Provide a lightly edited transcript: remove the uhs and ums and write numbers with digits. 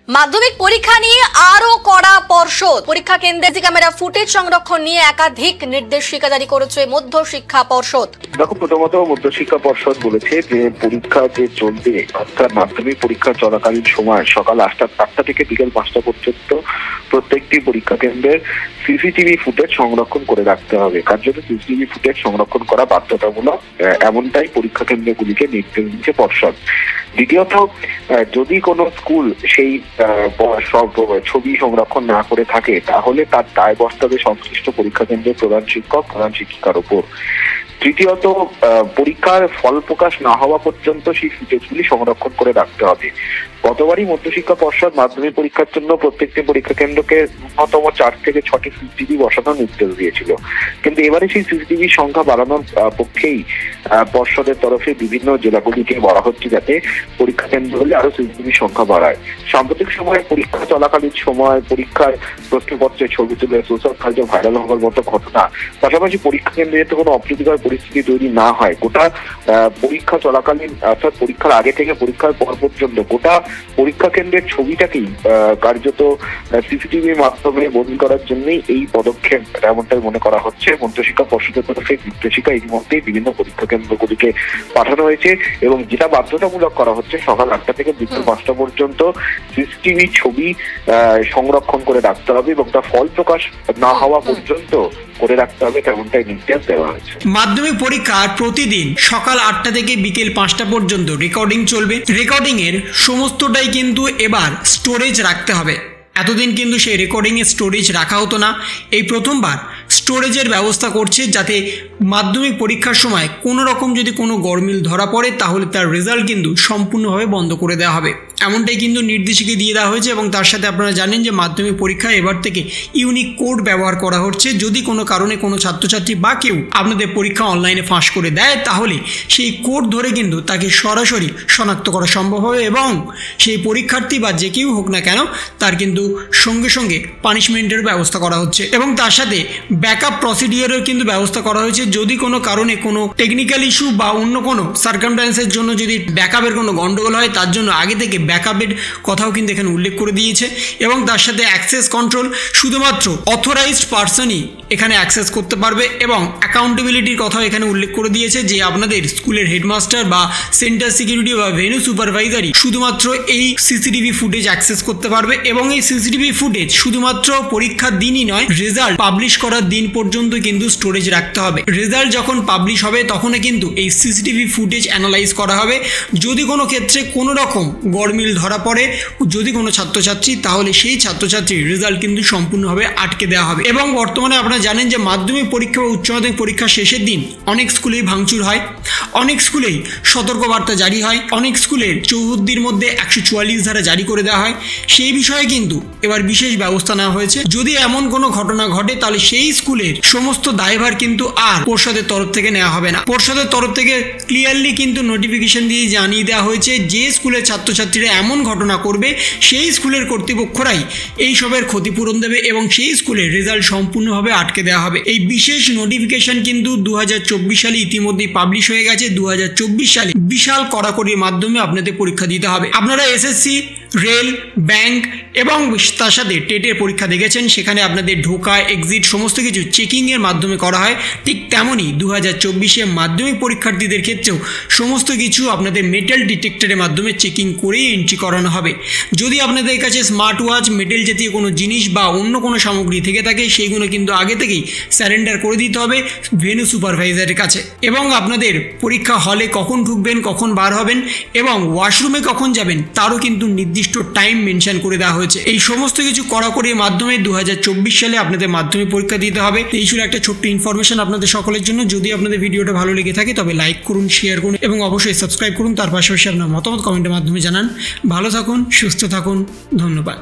মাধ্যমিক পরীক্ষা নিয়ে আরো কড়া পর্ষদ। পরীক্ষা কেন্দ্রে ক্যামেরা ফুটেজ সংরক্ষণ নিয়ে একাধিক নির্দেশিকা জারি করেছে মধ্য শিক্ষা পর্ষদ। দেখো, প্রথমত মধ্য শিক্ষা পর্ষদ বলেছে যে পরীক্ষা যে চলবে, অর্থাৎ মাধ্যমিক পরীক্ষা চলাকালীন সময় সকাল 8টা থেকে বিকেল 5টা পর্যন্ত প্রত্যেকটি পরীক্ষা কেন্দ্রের সিসিটিভি ফুটেজ সংরক্ষণ করে রাখতে হবে। কার্যত সিসিটিভি ফুটেজ সংরক্ষণ করা বাধ্যতামূলক, এমনটাই পরীক্ষা কেন্দ্রগুলিকে নির্দেশ দিচ্ছে পর্ষদ। দ্বিতীয়ত, যদি কোনো স্কুল সেই সব ছবি সংরক্ষণ না করে থাকে তাহলে তার দায় বর্তাবে সংশ্লিষ্ট পরীক্ষা কেন্দ্রের প্রধান শিক্ষক, প্রধান শিক্ষিকার উপর। তৃতীয়ত, পরীক্ষার ফল প্রকাশ না হওয়া পর্যন্ত সেই ফুটেজগুলি সংরক্ষণ করে রাখতে হবে। গতবারই মধ্যশিক্ষা পর্ষদ মাধ্যমিক পরীক্ষার জন্য প্রত্যেকটি পরীক্ষা কেন্দ্রকে ন্যূনতম 4 থেকে 6টি সিসিটিভি বসানোর নির্দেশ দিয়েছিল, কিন্তু এবারে সেই সিসিটিভির সংখ্যা বাড়ানোর পক্ষেই পর্ষদের তরফে বিভিন্ন জেলাগুলিকে বলা হচ্ছে যাতে পরীক্ষা কেন্দ্রগুলি আরো সিসিটিভির সংখ্যা বাড়ায়। সাম্প্রতিক সময়ে পরীক্ষা চলাকালীন সময় পরীক্ষার প্রশ্নপত্রের ছবি তুলে সোশ্যাল মিডিয়ায় ভাইরাল হওয়ার মতো ঘটনা, পাশাপাশি পরীক্ষা কেন্দ্রে যাতে কোনো অপ্রীতিকর পরিস্থিতি তৈরি না হয়, গোটা পরীক্ষা চলাকালীন অর্থাৎ পরীক্ষার আগে থেকে পরীক্ষার পর পর্যন্ত গোটা পরীক্ষা কেন্দ্রের ছবিটাকেই কার্যত সিসিটিভির মাধ্যমে বন্দী করার জন্যই এই পদক্ষেপ, এমনটাই মনে করা হচ্ছে। মধ্যশিক্ষা পর্ষদের তরফে নির্দেশিকা ইতিমধ্যেই বিভিন্ন পরীক্ষা কেন্দ্রগুলিকে পাঠানো হয়েছে এবং যেটা বাধ্যতামূলক করা হচ্ছে সকাল 8টা থেকে বিকেল 5টা পর্যন্ত সিসিটিভি ছবি সংরক্ষণ করে রাখতে হবে এবং তা ফল প্রকাশ না হওয়া পর্যন্ত করে রাখতে হবে, তেমনটাই নির্দেশ দেওয়া হয়েছে। মাধ্যমিক পরীক্ষার প্রতিদিন সকাল 8টা থেকে বিকেল 5টা পর্যন্ত রেকর্ডিং চলবে। রেকর্ডিং এর সমস্তটাই কিন্তু এবার স্টোরেজ রাখতে হবে। এতদিন কিন্তু সেই রেকর্ডিং এর স্টোরেজ রাখা হতো না, এই প্রথমবার স্টোরেজের ব্যবস্থা করছে যাতে মাধ্যমিক পরীক্ষার সময় কোনো রকম যদি কোনো গরমিল ধরা পড়ে তাহলে তার রেজাল্ট কিন্তু সম্পূর্ণভাবে বন্ধ করে দেওয়া হবে, এমনটাই কিন্তু নির্দেশিকা দিয়ে দেওয়া হয়েছে। এবং তার সাথে আপনারা জানেন যে মাধ্যমিক পরীক্ষায় এবার থেকে ইউনিক কোড ব্যবহার করা হচ্ছে। যদি কোনো কারণে কোনো ছাত্রছাত্রী বা কেউ আপনাদের পরীক্ষা অনলাইনে ফাঁস করে দেয় তাহলে সেই কোড ধরে কিন্তু তাকে সরাসরি শনাক্ত করা সম্ভব হবে এবং সেই পরীক্ষার্থী বা যে কেউ হোক না কেন তার কিন্তু সঙ্গে সঙ্গে পানিশমেন্টের ব্যবস্থা করা হচ্ছে। এবং তার সাথে ব্যাকআপ প্রসিডিওরের কিন্তু ব্যবস্থা করা হয়েছে। যদি কোনো কারণে কোনো টেকনিক্যাল ইস্যু বা অন্য কোনো সার্কামস্ট্যান্সের জন্য যদি ব্যাকআপের কোনো গন্ডগোল হয় তার জন্য আগে থেকে ব্যাকআপের কথাও কিন্তু এখানে উল্লেখ করে দিয়েছে। এবং তার সাথে অ্যাক্সেস কন্ট্রোল, শুধুমাত্র অথরাইজড পার্সনই এখানে অ্যাক্সেস করতে পারবে এবং অ্যাকাউন্টেবিলিটির কথাও এখানে উল্লেখ করে দিয়েছে যে আপনাদের স্কুলের হেডমাস্টার বা সেন্টার সিকিউরিটি বা ভেন্যু সুপারভাইজারই শুধুমাত্র এই সিসিটিভি ফুটেজ অ্যাক্সেস করতে পারবে। এবং এই সিসিটিভি ফুটেজ শুধুমাত্র পরীক্ষার দিনই নয়, রেজাল্ট পাবলিশ করার দিন পর্যন্ত কিন্তু স্টোরেজ রাখতে হবে। রেজাল্ট যখন পাবলিশ হবে তখনই কিন্তু এই সিসিটিভি ফুটেজ অ্যানালাইজ করা হবে। যদি কোনো ক্ষেত্রে কোনো রকম গরমিল ধরা পড়ে যদি কোনো ছাত্রছাত্রী, তাহলে সেই ছাত্রছাত্রীর রেজাল্ট কিন্তু সম্পূর্ণভাবে আটকে দেওয়া হবে। এবং বর্তমানে আপনারা জানেন যে মাধ্যমিক পরীক্ষা বা উচ্চ মাধ্যমিক পরীক্ষার শেষের দিন অনেক স্কুলেই ভাঙচুর হয়, অনেক স্কুলেই সতর্কবার্তা জারি হয়, অনেক স্কুলের চৌহদ্দির মধ্যে 144 ধারা জারি করে দেওয়া হয়। সেই বিষয়ে কিন্তু এবার বিশেষ ব্যবস্থা নেওয়া হয়েছে। যদি এমন কোনো ঘটনা ঘটে তাহলে সেই স্কুলের সমস্ত দায়ভার কিন্তু আর পর্ষদের তরফ থেকে নেওয়া হবে না। পর্ষদের তরফ থেকে ক্লিয়ারলি কিন্তু নোটিফিকেশন দিয়ে জানিয়ে দেওয়া হয়েছে যে স্কুলের ছাত্রছাত্রীরা এমন ঘটনা করবে সেই স্কুলের কর্তৃপক্ষরাই এইসবের ক্ষতিপূরণ দেবে এবং সেই স্কুলের রেজাল্ট সম্পূর্ণভাবে আটকে দেওয়া হবে। এই বিশেষ নোটিফিকেশন কিন্তু 2024 সালে ইতিমধ্যেই পাবলিশ হয়ে গেছে। 2024 সালে বিশাল কড়াকড়ির মাধ্যমে আপনাদের পরীক্ষা দিতে হবে। আপনারা এসএসসি, রেল, ব্যাংক এবং তার সাথে টেটের পরীক্ষা দেখেছেন, সেখানে আপনাদের ঢোকা, এক্সিট সমস্ত কিছু চেকিংয়ের মাধ্যমে করা হয়। ঠিক তেমনই 2024-এ মাধ্যমিক পরীক্ষার্থীদের ক্ষেত্রেও সমস্ত কিছু আপনাদের মেটাল ডিটেক্টরের মাধ্যমে চেকিং করেই এন্ট্রি করানো হবে। যদি আপনাদের কাছে স্মার্ট ওয়াচ, মেটাল জাতীয় কোনো জিনিস বা অন্য কোনো সামগ্রী থেকে থাকে সেইগুলো কিন্তু আগে থেকেই স্যারেন্ডার করে দিতে হবে ভেন্যু সুপারভাইজারের কাছে। এবং আপনাদের পরীক্ষা হলে কখন ঢুকবেন, কখন বার হবেন এবং ওয়াশরুমে কখন যাবেন তারও কিন্তু নির্দিষ্ট টাইম মেনশন করে দেওয়া হয়েছে। এই সমস্ত কিছু কড়াকড়ির মাধ্যমে 2024 সালে আপনাদের মাধ্যমিক পরীক্ষা দিতে হবে। এই ছিল একটা ছোট্ট ইনফরমেশন আপনাদের সকলের জন্য। যদি আপনাদের ভিডিওটা ভালো লেগে থাকে তবে লাইক করুন, শেয়ার করুন এবং অবশ্যই সাবস্ক্রাইব করুন। তার পাশাপাশি আপনার মতামত কমেন্টের মাধ্যমে জানান। ভালো থাকুন, সুস্থ থাকুন, ধন্যবাদ।